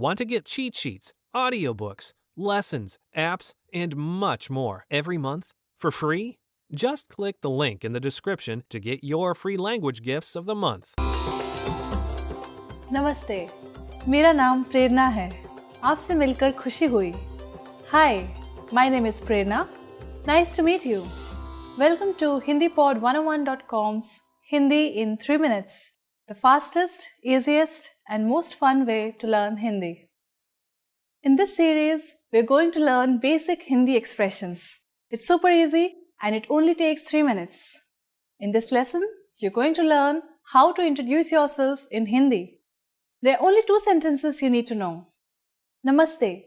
Want to get cheat sheets, audiobooks, lessons, apps, and much more every month for free? Just click the link in the description to get your free language gifts of the month. नमस्ते, मेरा नाम प्रेरणा है। आपसे मिलकर खुशी हुई। Hi, my name is Prerna. Nice to meet you. Welcome to HindiPod101.com's Hindi in 3 minutes, the fastest, easiest, and most fun way to learn Hindi. In this series, we're going to learn basic Hindi expressions. It's super easy and it only takes 3 minutes. In this lesson, you're going to learn how to introduce yourself in Hindi. There are only 2 sentences you need to know. Namaste,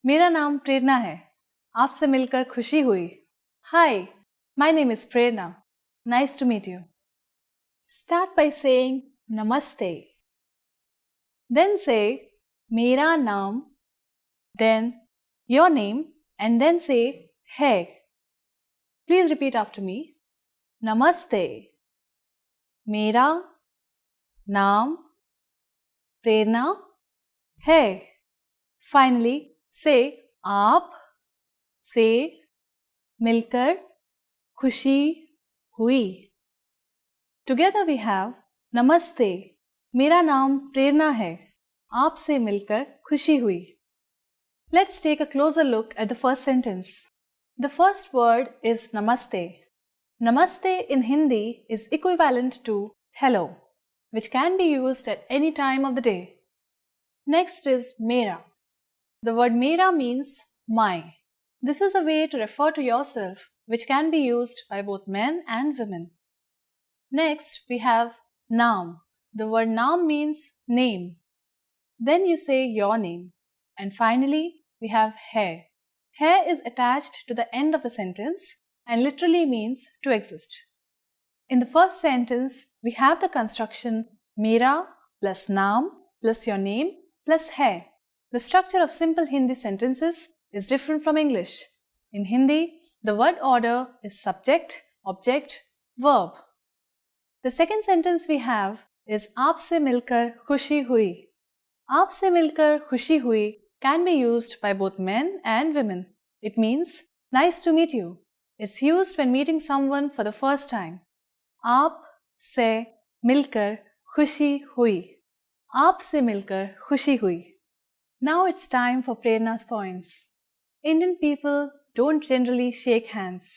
मेरा नाम प्रेरणा है। आपसे मिलकर खुशी हुई। Hi, my name is Prerna. Nice to meet you. Start by saying Namaste. Then say मेरा नाम, then your name, and then say है. Please repeat after me. Namaste. मेरा नाम प्रेरणा है. Finally, say आप से मिलकर खुशी हुई. Together we have Namaste. मेरा नाम प्रेरणा है. आपसे मिलकर खुशी हुई. Let's take a closer look at the first sentence. The first word is Namaste. Namaste in Hindi is equivalent to hello, which can be used at any time of the day. Next is Mera. The word Mera means my. This is a way to refer to yourself, which can be used by both men and women. Next, we have Naam. The word Naam means name. Then you say your name. And finally, we have hai. Hai is attached to the end of the sentence and literally means to exist. In the first sentence, we have the construction Mera plus Naam plus your name plus hai. The structure of simple Hindi sentences is different from English. In Hindi, the word order is subject, object, verb. The second sentence we have is आपसे मिलकर खुशी हुई. आपसे मिलकर खुशी हुई can be used by both men and women. It means nice to meet you. It's used when meeting someone for the first time. आप से मिलकर खुशी हुई. आप से मिलकर खुशी हुई. Now it's time for Prerna's points. Indian people don't generally shake hands.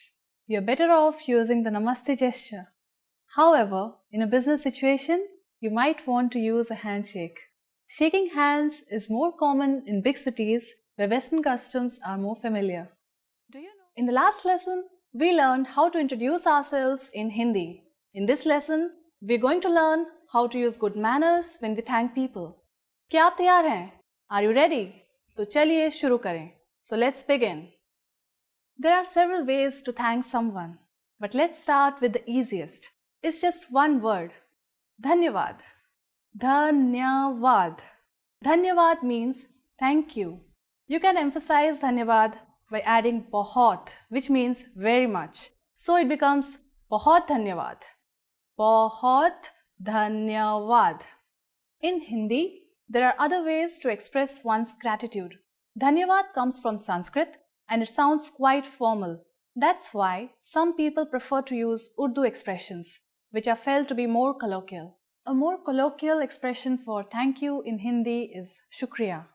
You're better off using the Namaste gesture. However, in a business situation, you might want to use a handshake. Shaking hands is more common in big cities where Western customs are more familiar. Do you know? In the last lesson, we learned how to introduce ourselves in Hindi. In this lesson, we're going to learn how to use good manners when we thank people. क्या आप तैयार हैं? Are you ready? तो चलिए शुरू करें. So let's begin. There are several ways to thank someone, but let's start with the easiest. It's just one word. Dhanyavad. Dhanyavad. Dhanyavad means thank you. You can emphasize Dhanyavad by adding bahut, which means very much. So it becomes bahut dhanyavad. Bahut dhanyavad. In Hindi, there are other ways to express one's gratitude. Dhanyavad comes from Sanskrit and it sounds quite formal. That's why some people prefer to use Urdu expressions, which are felt to be more colloquial. A more colloquial expression for thank you in Hindi is shukriya.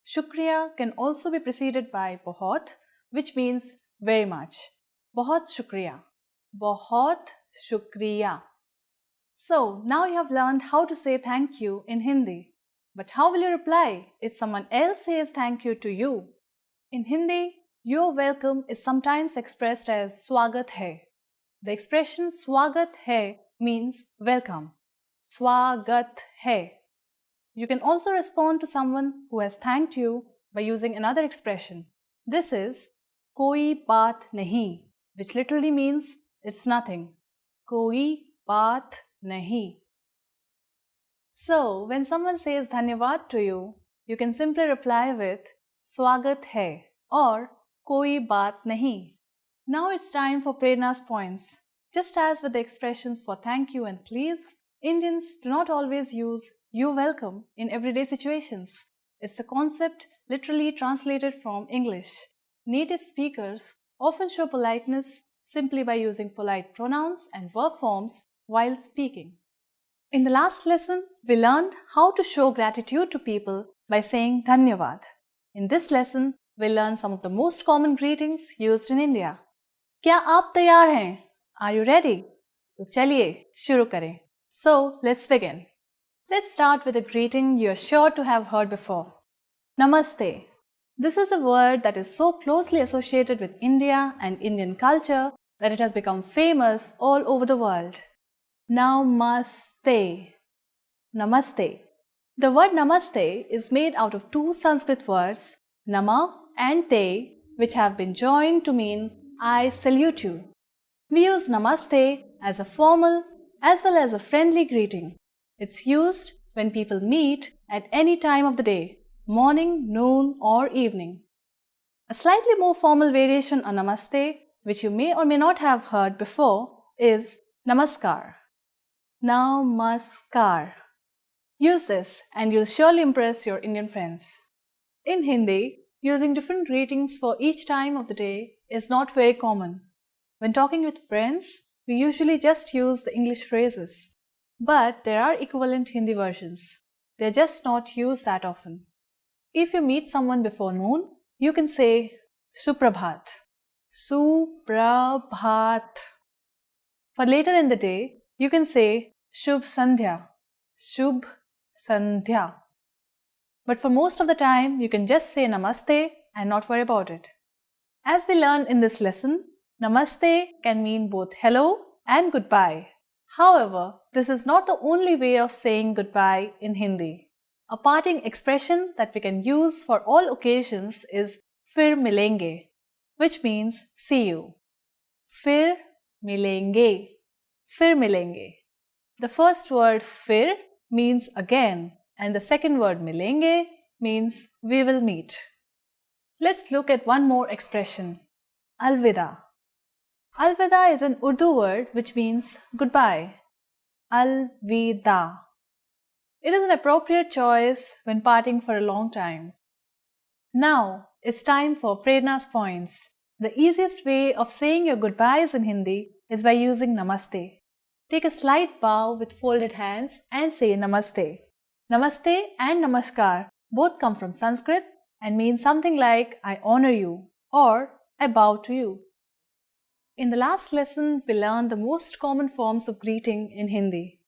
Shukriya can also be preceded by bahut, which means very much. Bahut shukriya. Bahut shukriya. So now you have learned how to say thank you in Hindi. But how will you reply if someone else says thank you to you? In Hindi, your welcome is sometimes expressed as swagat hai. The expression swagat hai means welcome. Swagat hai. You can also respond to someone who has thanked you by using another expression. This is koi baat nahi, which literally means it's nothing. Koi baat nahi. So, when someone says dhanyavad to you, you can simply reply with swagat hai or koi baat nahi. Now it's time for Prerna's points. Just as with the expressions for thank you and please, Indians do not always use you're welcome in everyday situations. It's a concept literally translated from English. Native speakers often show politeness simply by using polite pronouns and verb forms while speaking. In the last lesson, we learned how to show gratitude to people by saying Dhanyavad. In this lesson, we'll learn some of the most common greetings used in India. क्या आप तैयार हैं? Are you ready? तो चलिए शुरू करें. So, let's begin. Let's start with a greeting you are sure to have heard before. Namaste. This is a word that is so closely associated with India and Indian culture that it has become famous all over the world. Namaste. Namaste. The word Namaste is made out of two Sanskrit words, Nama and Te, which have been joined to mean I salute you. We use Namaste as a formal as well as a friendly greeting. It's used when people meet at any time of the day, morning, noon, or evening. A slightly more formal variation on Namaste, which you may or may not have heard before, is Namaskar. Namaskar. Use this and you'll surely impress your Indian friends. In Hindi, using different greetings for each time of the day is not very common. When talking with friends, we usually just use the English phrases. But there are equivalent Hindi versions. They're just not used that often. If you meet someone before noon, you can say Suprabhat. Suprabhat. For later in the day, you can say Shubh Sandhya. Shubh Sandhya. But for most of the time, you can just say Namaste and not worry about it. As we learned in this lesson, Namaste can mean both hello and goodbye. However, this is not the only way of saying goodbye in Hindi. A parting expression that we can use for all occasions is Fir milenge, which means see you. Fir milenge. Fir milenge. The first word fir means again, and the second word milenge means we will meet. Let's look at one more expression, Alvida. Alvida is an Urdu word which means goodbye. Alvida. It is an appropriate choice when parting for a long time. Now, it's time for Prerna's points. The easiest way of saying your goodbyes in Hindi is by using Namaste. Take a slight bow with folded hands and say Namaste. Namaste and Namaskar both come from Sanskrit and mean something like I honor you or I bow to you. In the last lesson, we learned the most common forms of greeting in Hindi.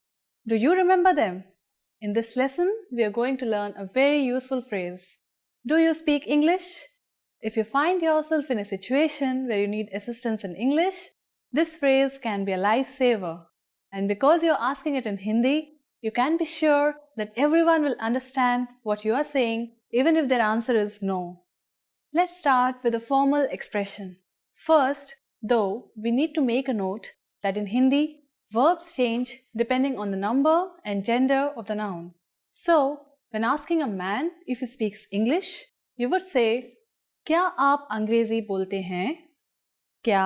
Do you remember them? In this lesson, we are going to learn a very useful phrase. Do you speak English? If you find yourself in a situation where you need assistance in English, this phrase can be a lifesaver. And because you're asking it in Hindi, you can be sure that everyone will understand what you are saying even if their answer is no. Let's start with a formal expression. First, though, we need to make a note that in Hindi, verbs change depending on the number and gender of the noun. So, when asking a man if he speaks English, you would say, क्या आप अंग्रेजी बोलते हैं? क्या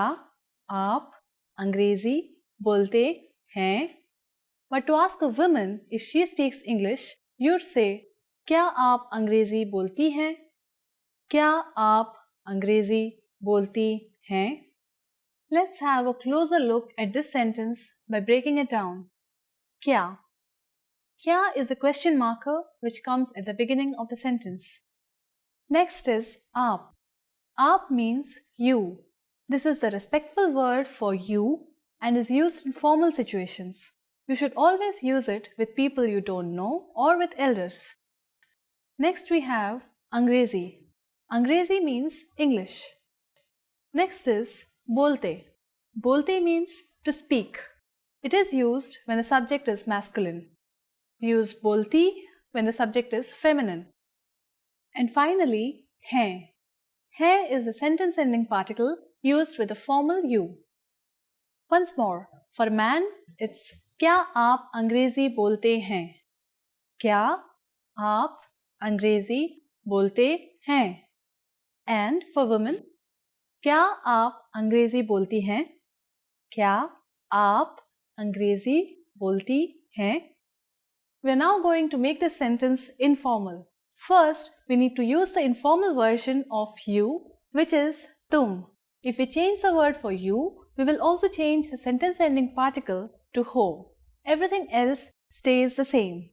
आप अंग्रेजी बोलते हैं? But to ask a woman if she speaks English, you'd say, क्या आप अंग्रेजी बोलती हैं? क्या आप अंग्रेजी बोलती हैं? Let's have a closer look at this sentence by breaking it down. Kya? Kya is a question marker which comes at the beginning of the sentence. Next is aap. Aap means you. This is the respectful word for you and is used in formal situations. You should always use it with people you don't know or with elders. Next we have Angrezi. Angrezi means English. Next is bolte. Bolte means to speak. It is used when the subject is masculine. We use bolti when the subject is feminine. And finally, hai. Hai is a sentence ending particle used with a formal you. Once more, for a man, it's क्या आप अंग्रेजी बोलते हैं? क्या आप अंग्रेजी बोलते हैं? And for women, क्या आप अंग्रेजी बोलती हैं? क्या आप अंग्रेजी बोलती हैं? We are now going to make this sentence informal. First, we need to use the informal version of you, which is tum. If we change the word for you, we will also change the sentence ending particle to ho. Everything else stays the same.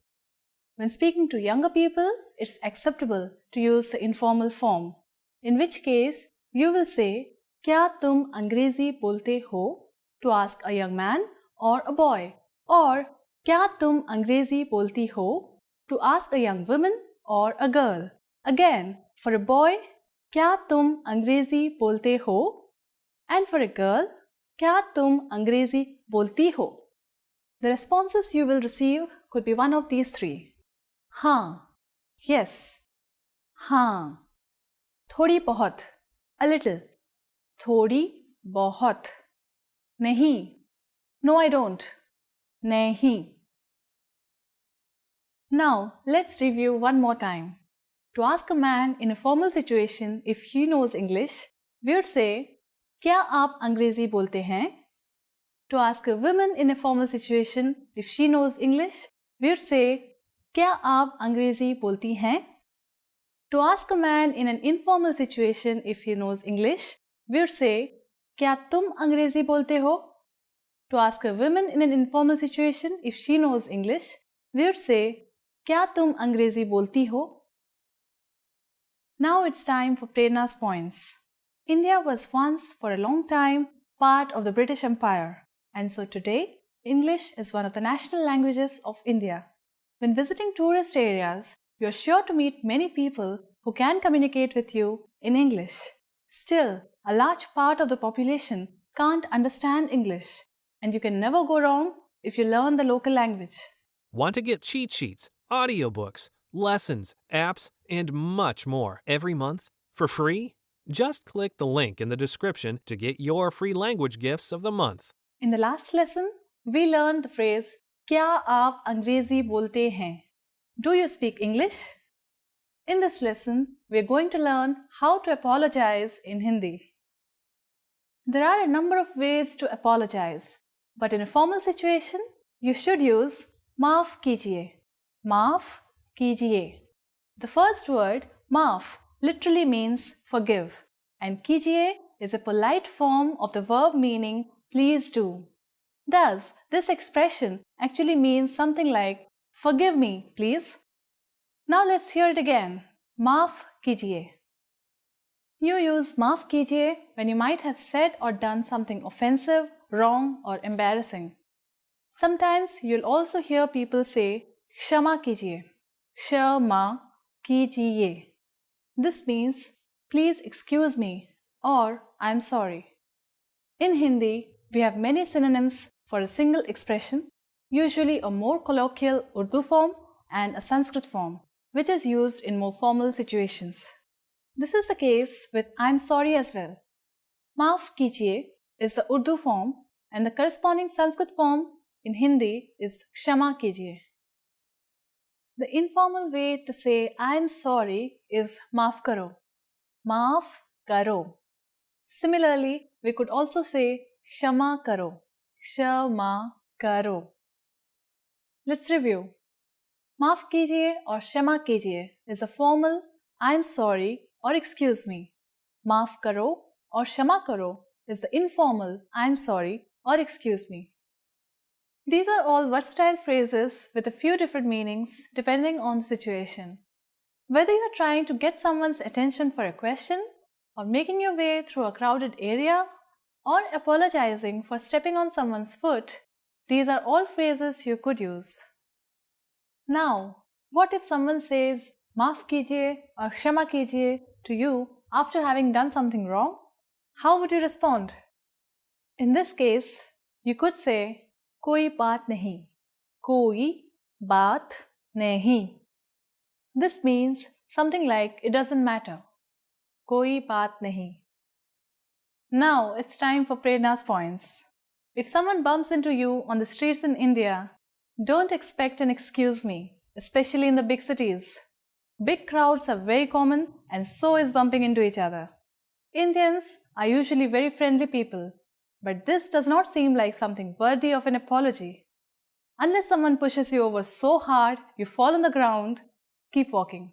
When speaking to younger people, it's acceptable to use the informal form, in which case you will say, "Kya tum अंग्रेजी बोलते हो?" to ask a young man or a boy, or "Kya tum अंग्रेजी बोलती हो?" to ask a young woman or a girl. Again, for a boy, "Kya tum अंग्रेजी बोलते हो?" and for a girl, "Kya tum अंग्रेजी बोलती हो?" The responses you will receive could be one of these three. हाँ, yes, हाँ, थोड़ी बहुत, a little, थोड़ी बहुत, नहीं, no I don't, नहीं. Now let's review one more time. To ask a man in a formal situation if he knows English, we would say, क्या आप अंग्रेजी बोलते हैं? To ask a woman in a formal situation if she knows English, we would say, क्या आप अंग्रेजी बोलती हैं? To ask a man in an informal situation if he knows English, we would say, क्या तुम अंग्रेजी बोलते हो? To ask a woman in an informal situation if she knows English, we would say, क्या तुम अंग्रेजी बोलती हो? Now it's time for Prerna's points. India was once for a long time part of the British Empire, and so today English is one of the national languages of India. When visiting tourist areas, you are sure to meet many people who can communicate with you in English. Still, a large part of the population can't understand English, and you can never go wrong if you learn the local language. Want to get cheat sheets, audiobooks, lessons, apps, and much more every month for free? Just click the link in the description to get your free language gifts of the month. In the last lesson, we learned the phrase, क्या आप अंग्रेजी बोलते हैं? Do you speak English? In this lesson, we are going to learn how to apologize in Hindi. There are a number of ways to apologize, but in a formal situation, you should use माफ कीजिए. माफ कीजिए. The first word, maaf, literally means forgive, and कीजिए is a polite form of the verb meaning please do. Thus, this expression actually means something like forgive me, please. Now let's hear it again. माफ कीजिए. You use माफ कीजिए when you might have said or done something offensive, wrong, or embarrassing. Sometimes you'll also hear people say क्षमा कीजिए. क्षमा कीजिए. This means please excuse me or I'm sorry. In Hindi, we have many synonyms for a single expression, usually a more colloquial Urdu form and a Sanskrit form, which is used in more formal situations. This is the case with I'm sorry as well. Maaf kijiye is the Urdu form and the corresponding Sanskrit form in Hindi is Kshama kijiye. The informal way to say I'm sorry is maaf karo. Maaf karo. Similarly, we could also say Kshama karo. Kshama karo. Let's review. Maaf kijiye or Kshama kijiye is a formal I'm sorry or excuse me. Maaf karo or Kshama karo is the informal I'm sorry or excuse me. These are all versatile phrases with a few different meanings depending on the situation. Whether you are trying to get someone's attention for a question, or making your way through a crowded area, or apologizing for stepping on someone's foot, these are all phrases you could use. Now, what if someone says maaf kijiye or kshama kijiye to you after having done something wrong? How would you respond? In this case, you could say कोई बात नहीं. कोई बात नहीं. This means something like it doesn't matter. कोई बात नहीं. Now it's time for Prerna's points. If someone bumps into you on the streets in India, don't expect an excuse me, especially in the big cities. Big crowds are very common and so is bumping into each other. Indians are usually very friendly people, but this does not seem like something worthy of an apology. Unless someone pushes you over so hard you fall on the ground, keep walking.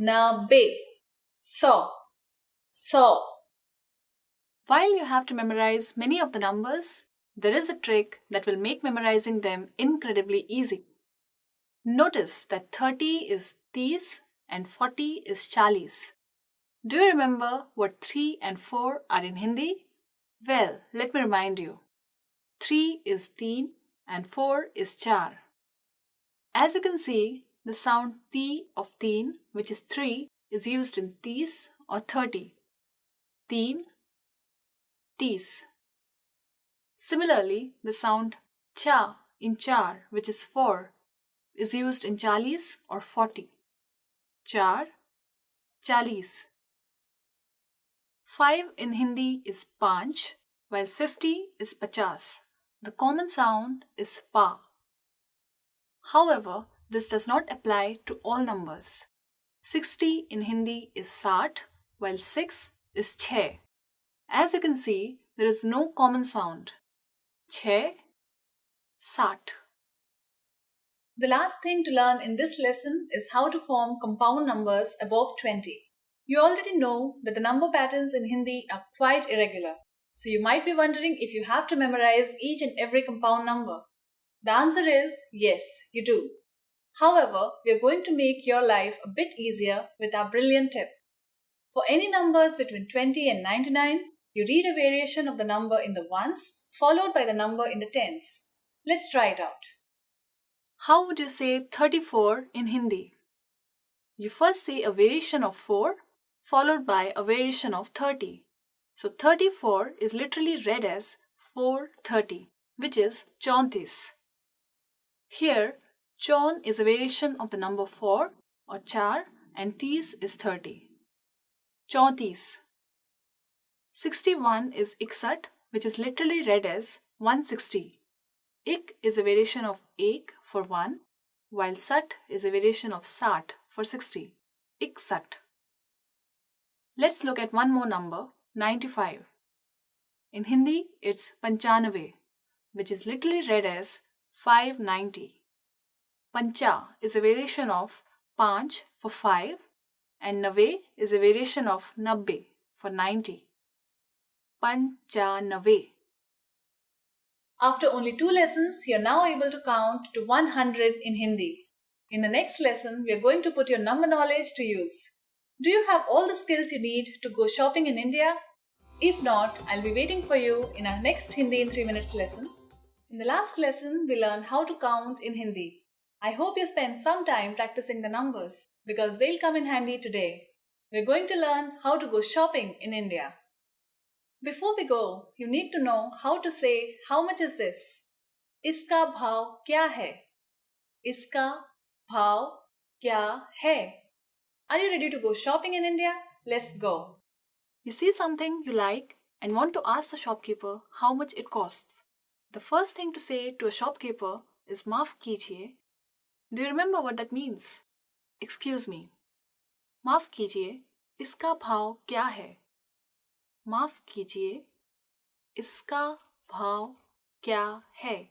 नब्बे, 100. While you have to memorize many of the numbers, there is a trick that will make memorizing them incredibly easy. Notice that 30 is 30 and 40 is 40. Do you remember what 3 and 4 are in Hindi? Well, let me remind you. 3 is 3 and 4 is 4. As you can see, the sound T of 3, which is 3, is used in 30 or 30. 3, 30. Similarly, the sound cha in 4, which is 4, is used in 40 or 40. 4, 40. 5 in Hindi is 5, while 50 is 50. The common sound is pa. However, this does not apply to all numbers. 60 in Hindi is 60, while 6 is 6. As you can see, there is no common sound. 6, 60. The last thing to learn in this lesson is how to form compound numbers above 20. You already know that the number patterns in Hindi are quite irregular. So you might be wondering if you have to memorize each and every compound number. The answer is yes, you do. However, we are going to make your life a bit easier with our brilliant tip. For any numbers between 20 and 99, you read a variation of the number in the ones followed by the number in the tens. Let's try it out. How would you say 34 in Hindi? You first say a variation of 4 followed by a variation of 30. So 34 is literally read as 430, which is 34. Here, chaun is a variation of the number 4 or 4 and 30 is 30. 34. 61 is 61, which is literally read as 160. Ik is a variation of ek for 1, while sat is a variation of sat for 60. Iksat. Let's look at one more number, 95. In Hindi, it's panchanave, which is literally read as 590. Pancha is a variation of panch for 5 and nave is a variation of nabbe for 90. Panchanave. After only 2 lessons, you're now able to count to 100 in Hindi. In the next lesson, we are going to put your number knowledge to use. Do you have all the skills you need to go shopping in India? If not, I'll be waiting for you in our next Hindi in 3 minutes lesson. In the last lesson, we learned how to count in Hindi. I hope you spend some time practicing the numbers because they'll come in handy today. We're going to learn how to go shopping in India. Before we go, you need to know how to say how much is this? Iska bhav kya hai? Iska bhav kya hai? Are you ready to go shopping in India? Let's go. You see something you like and want to ask the shopkeeper how much it costs. The first thing to say to a shopkeeper is maaf kijiye. Do you remember what that means? Excuse me. Maaf kijiye, iska bhav kya hai? Maaf kijiye, iska bhav kya hai?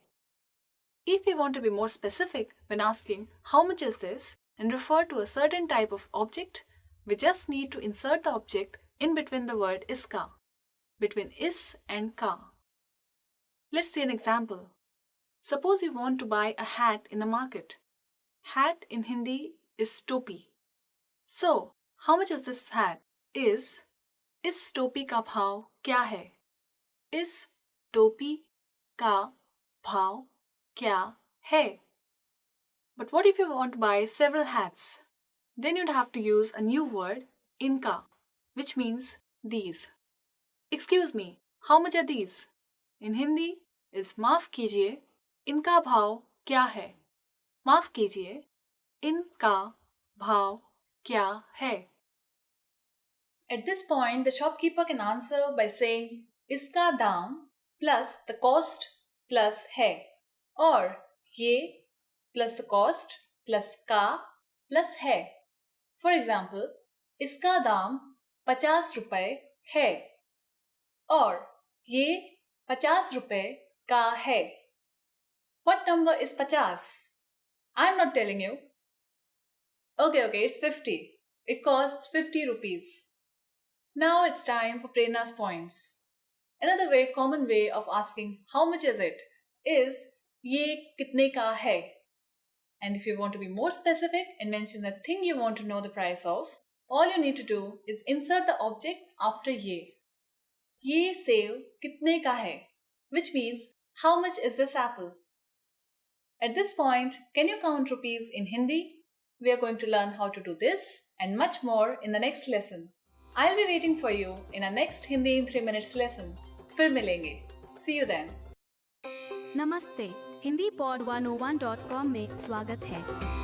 If we want to be more specific when asking how much is this and refer to a certain type of object, we just need to insert the object in between the word iska, between is and ka. Let's see an example. Suppose you want to buy a hat in the market. Hat in Hindi is topi. So, how much is this hat? Is टोपी का भाव क्या है? इस टोपी का भाव क्या है? But what if you want to buy several hats? Then you'd have to use a new word, inka, which means these. Excuse me, how much are these? In Hindi is माफ कीजिए, इनका भाव क्या है? माफ कीजिए, इनका भाव क्या है? At this point, the shopkeeper can answer by saying इसका दाम plus the cost plus है, or ये plus the cost plus का plus है. For example, इसका दाम 50 रुपए है, or ये 50 रुपए का है. What number is 50? I'm not telling you. Okay, it's 50. It costs 50 rupees. Now it's time for Prerna's points. Another very common way of asking how much is it is ye kitne ka hai? And if you want to be more specific and mention the thing you want to know the price of, all you need to do is insert the object after ye. Ye save कितने का है? Which means how much is this apple? At this point, can you count rupees in Hindi? We are going to learn how to do this and much more in the next lesson. I'll be waiting for you in our next Hindi in 3 minutes lesson. फिर मिलेंगे. See you then. नमस्ते, Hindi pod 101.com में स्वागत है।